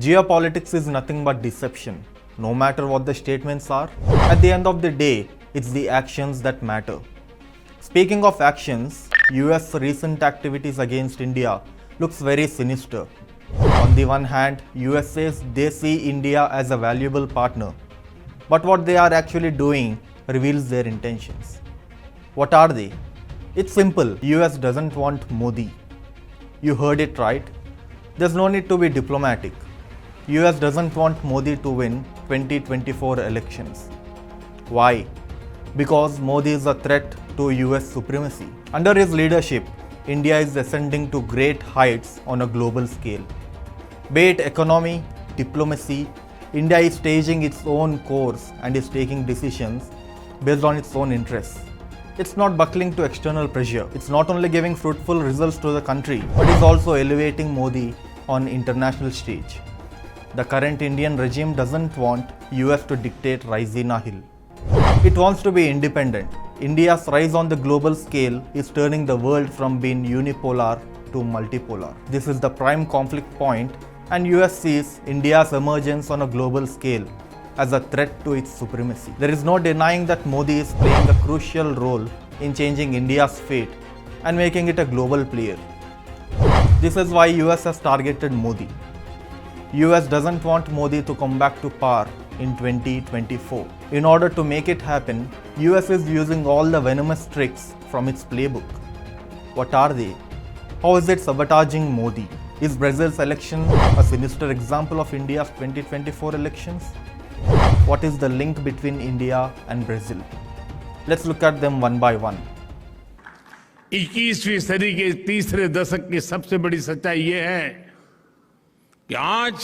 Geopolitics is nothing but deception. No matter what the statements are, at the end of the day, it's the actions that matter. Speaking of actions, US recent activities against India looks very sinister. On the one hand, US says they see India as a valuable partner, but what they are actually doing reveals their intentions. What are they? It's simple. US doesn't want Modi. You heard it right. There's no need to be diplomatic. US doesn't want Modi to win 2024 elections. Why? Because Modi is a threat to US supremacy. Under his leadership, India is ascending to great heights on a global scale. Be it economy, diplomacy, India is staging its own course and is taking decisions based on its own interests. It's not buckling to external pressure. It's not only giving fruitful results to the country, but is also elevating Modi on international stage. The current Indian regime doesn't want US to dictate Raisina Hill. It wants to be independent. India's rise on the global scale is turning the world from being unipolar to multipolar. This is the prime conflict point, and US sees India's emergence on a global scale as a threat to its supremacy. There is no denying that Modi is playing a crucial role in changing India's fate and making it a global player. This is why US has targeted Modi. US doesn't want Modi to come back to power in 2024. In order to make it happen, US is using all the venomous tricks from its playbook. What are they? How is it sabotaging Modi? Is Brazil's election a sinister example of India's 2024 elections? What is the link between India and Brazil? Let's look at them one by one. 21वीं सदी के तीसरे दशक की सबसे बड़ी सच्चाई ये है कि आज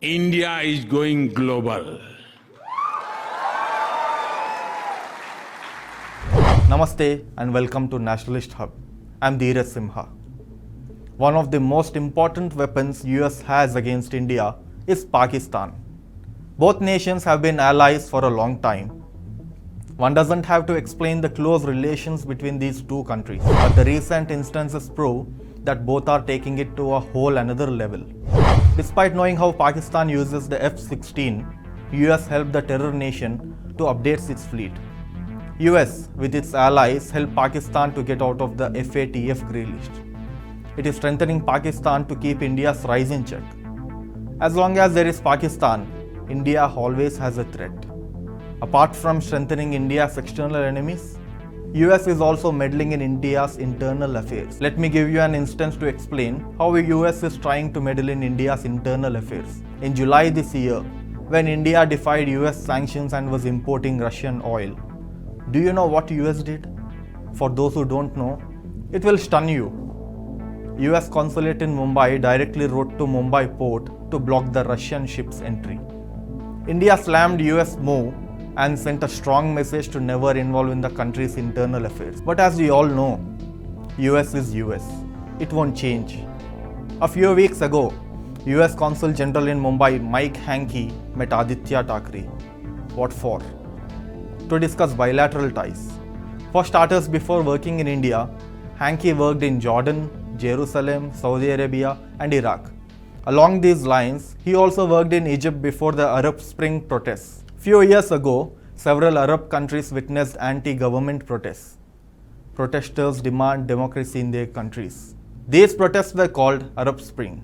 India is going global. Namaste and welcome to Nationalist Hub. I'm Dheeraj Simha. One of the most important weapons US has against India is Pakistan. Both nations have been allies for a long time. One doesn't have to explain the close relations between these two countries, but the recent instances prove that both are taking it to a whole another level. Despite knowing how Pakistan uses the F-16, US helped the terror nation to update its fleet. US, with its allies, helped Pakistan to get out of the FATF grey list. It is strengthening Pakistan to keep India's rise in check. As long as there is Pakistan, India always has a threat. Apart from strengthening India's external enemies, US is also meddling in India's internal affairs. Let me give you an instance to explain how the US is trying to meddle in India's internal affairs. In July this year, when India defied US sanctions and was importing Russian oil, do you know what US did? For those who don't know, it will stun you. US consulate in Mumbai directly wrote to Mumbai port to block the Russian ship's entry. India slammed US move and sent a strong message to never involve in the country's internal affairs. But as we all know, US is US. It won't change. A few weeks ago, US Consul General in Mumbai, Mike Hankey, met Aditya Thackeray. What for? To discuss bilateral ties. For starters, before working in India, Hankey worked in Jordan, Jerusalem, Saudi Arabia, and Iraq. Along these lines, he also worked in Egypt before the Arab Spring protests. Few years ago, several Arab countries witnessed anti-government protests. Protesters demand democracy in their countries. These protests were called Arab Spring.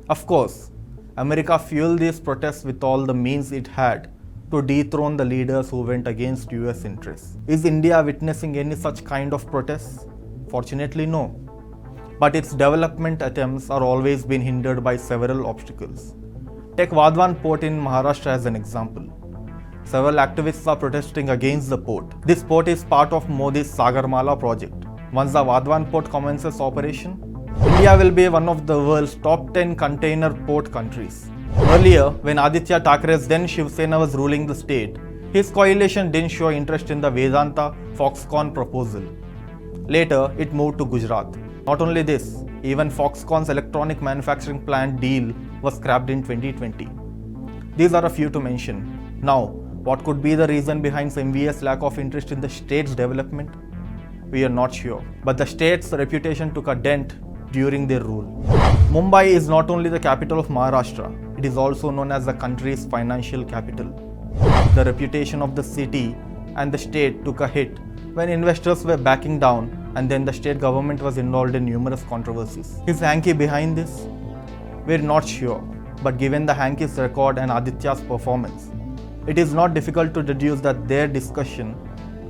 Of course, America fueled these protests with all the means it had to dethrone the leaders who went against US interests. Is India witnessing any such kind of protests? Fortunately, no. But its development attempts are always been hindered by several obstacles. Take Vadhavan port in Maharashtra as an example. Several activists are protesting against the port. This port is part of Modi's Sagarmala project. Once the Vadhavan port commences operation, India will be one of the world's top 10 container port countries. Earlier, when Aditya Thackeray's then Shiv Sena was ruling the state, his coalition didn't show interest in the Vedanta Foxconn proposal. Later, it moved to Gujarat. Not only this, even Foxconn's electronic manufacturing plant deal was scrapped in 2020. These are a few to mention. Now, what could be the reason behind MVA's lack of interest in the state's development? We are not sure. But the state's reputation took a dent during their rule. Mumbai is not only the capital of Maharashtra, it is also known as the country's financial capital. The reputation of the city and the state took a hit when investors were backing down, and then the state government was involved in numerous controversies. Is Hanky behind this? We're not sure, but given the Hanky's record and Aditya's performance, it is not difficult to deduce that their discussion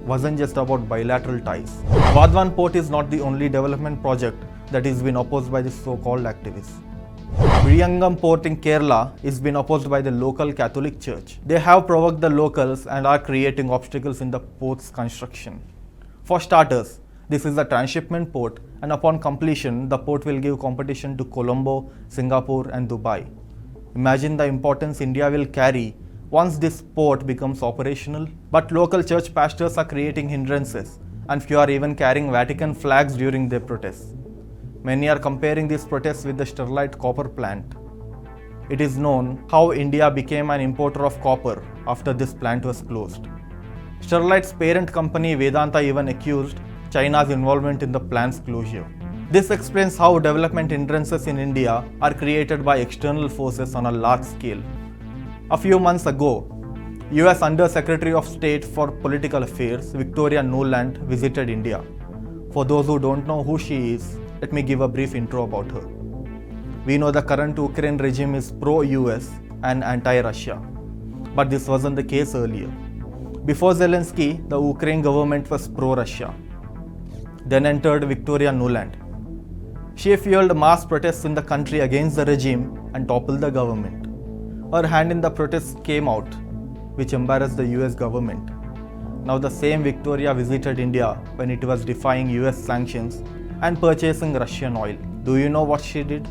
wasn't just about bilateral ties. Vadhavan Port is not the only development project that is being opposed by the so-called activists. Vizhinjam Port in Kerala is being opposed by the local Catholic Church. They have provoked the locals and are creating obstacles in the port's construction. For starters, this is a transshipment port, and upon completion, the port will give competition to Colombo, Singapore and Dubai. Imagine the importance India will carry once this port becomes operational. But local church pastors are creating hindrances, and few are even carrying Vatican flags during their protests. Many are comparing these protests with the Sterlite copper plant. It is known how India became an importer of copper after this plant was closed. Sterlite's parent company Vedanta even accused China's involvement in the plant's closure. This explains how development hindrances in India are created by external forces on a large scale. A few months ago, US Under Secretary of State for Political Affairs Victoria Nuland visited India. For those who don't know who she is, let me give a brief intro about her. We know the current Ukraine regime is pro-US and anti-Russia, but this wasn't the case earlier. Before Zelensky, the Ukraine government was pro-Russia. Then entered Victoria Nuland. She fueled mass protests in the country against the regime and toppled the government. Her hand in the protests came out, which embarrassed the US government. Now the same Victoria visited India when it was defying US sanctions and purchasing Russian oil. Do you know what she did?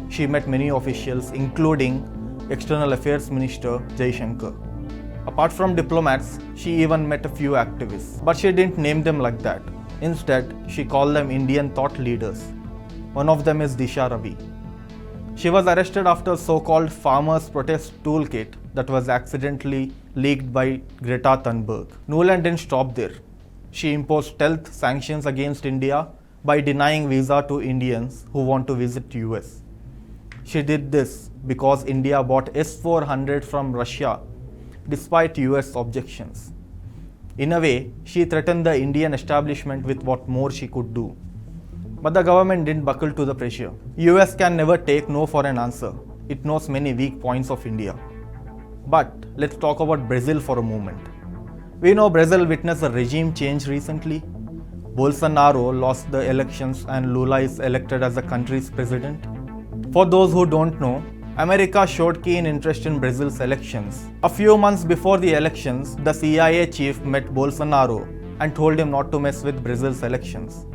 She met many officials, including External Affairs Minister Jaishankar. Apart from diplomats, she even met a few activists. But she didn't name them like that. Instead, she called them Indian thought leaders. One of them is Disha Ravi. She was arrested after a so-called farmers' protest toolkit that was accidentally leaked by Greta Thunberg. Nuland didn't stop there. She imposed stealth sanctions against India by denying visa to Indians who want to visit US. She did this because India bought S-400 from Russia despite US objections. In a way, she threatened the Indian establishment with what more she could do. But the government didn't buckle to the pressure. US can never take no for an answer. It knows many weak points of India. But let's talk about Brazil for a moment. We know Brazil witnessed a regime change recently. Bolsonaro lost the elections and Lula is elected as the country's president. For those who don't know, America showed keen interest in Brazil's elections. A few months before the elections, the CIA chief met Bolsonaro and told him not to mess with Brazil's elections.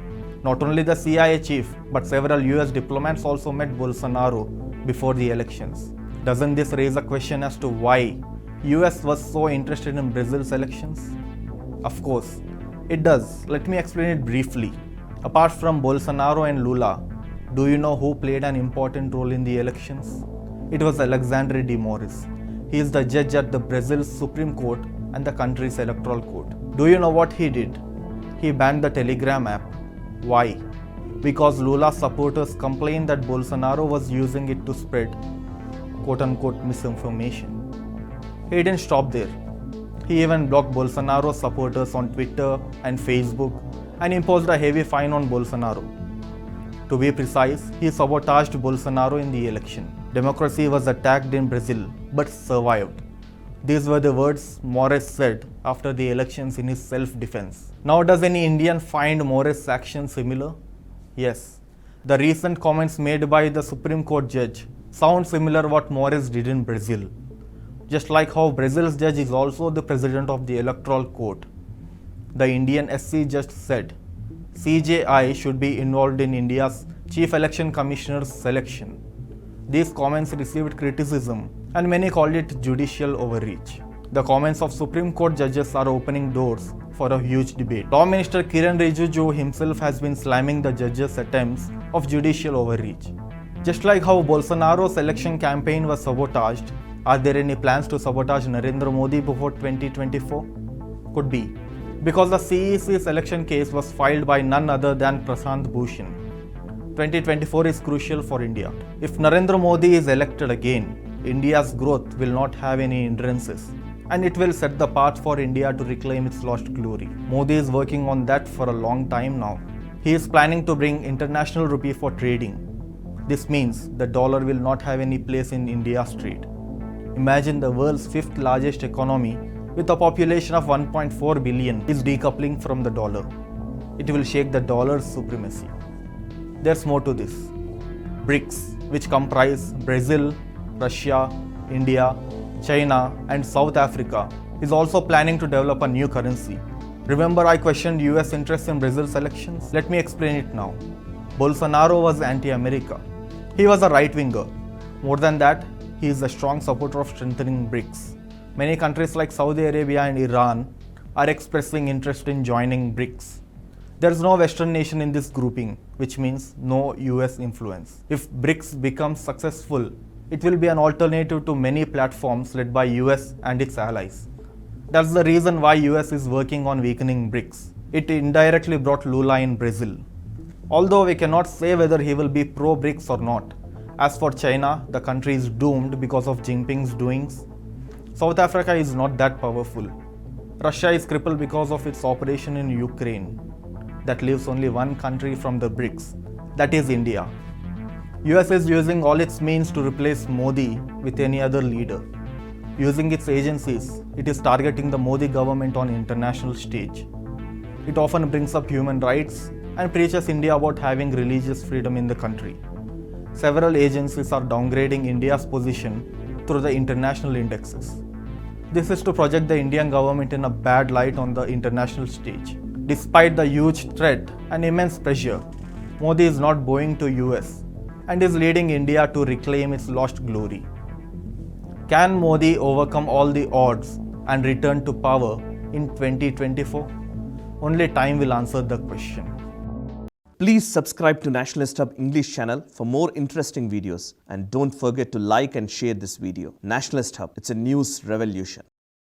Not only the CIA chief, but several US diplomats also met Bolsonaro before the elections. Doesn't this raise a question as to why US was so interested in Brazil's elections? Of course, it does. Let me explain it briefly. Apart from Bolsonaro and Lula, do you know who played an important role in the elections? It was Alexandre de Moraes. He is the judge at the Brazil's Supreme Court and the country's electoral court. Do you know what he did? He banned the Telegram app. Why? Because Lula's supporters complained that Bolsonaro was using it to spread quote-unquote misinformation. He didn't stop there. He even blocked Bolsonaro's supporters on Twitter and Facebook and imposed a heavy fine on Bolsonaro. To be precise, he sabotaged Bolsonaro in the election. Democracy was attacked in Brazil, but survived. These were the words Moraes said after the elections in his self-defense. Now, does any Indian find Moraes' action similar? Yes. The recent comments made by the Supreme Court judge sound similar what Moraes did in Brazil. Just like how Brazil's judge is also the president of the electoral court. The Indian SC judge said, CJI should be involved in India's Chief Election Commissioner's selection. These comments received criticism and many called it judicial overreach. The comments of Supreme Court judges are opening doors for a huge debate. Law Minister Kiran Rijiju himself has been slamming the judges' attempts of judicial overreach. Just like how Bolsonaro's election campaign was sabotaged, are there any plans to sabotage Narendra Modi before 2024? Could be. Because the CEC's election case was filed by none other than Prashant Bhushan. 2024 is crucial for India. If Narendra Modi is elected again, India's growth will not have any hindrances, and it will set the path for India to reclaim its lost glory. Modi is working on that for a long time now. He is planning to bring international rupee for trading. This means the dollar will not have any place in India's trade. Imagine the world's fifth largest economy with a population of 1.4 billion is decoupling from the dollar. It will shake the dollar's supremacy. There's more to this. BRICS, which comprise Brazil, Russia, India, China, and South Africa, is also planning to develop a new currency. Remember, I questioned US interest in Brazil's elections? Let me explain it now. Bolsonaro was anti-America. He was a right-winger. More than that, he is a strong supporter of strengthening BRICS. Many countries like Saudi Arabia and Iran are expressing interest in joining BRICS. There is no Western nation in this grouping, which means no US influence. If BRICS becomes successful, it will be an alternative to many platforms led by US and its allies. That's the reason why US is working on weakening BRICS. It indirectly brought Lula in Brazil. Although we cannot say whether he will be pro-BRICS or not. As for China, the country is doomed because of Jinping's doings. South Africa is not that powerful. Russia is crippled because of its operation in Ukraine. That leaves only one country from the BRICS, that is India. US is using all its means to replace Modi with any other leader. Using its agencies, it is targeting the Modi government on international stage. It often brings up human rights and preaches India about having religious freedom in the country. Several agencies are downgrading India's position through the international indexes. This is to project the Indian government in a bad light on the international stage. Despite the huge threat and immense pressure, Modi is not bowing to US and is leading India to reclaim its lost glory. Can Modi overcome all the odds and return to power in 2024? Only time will answer the question. Please subscribe to Nationalist Hub English channel for more interesting videos, and don't forget to like and share this video. Nationalist Hub, it's a news revolution.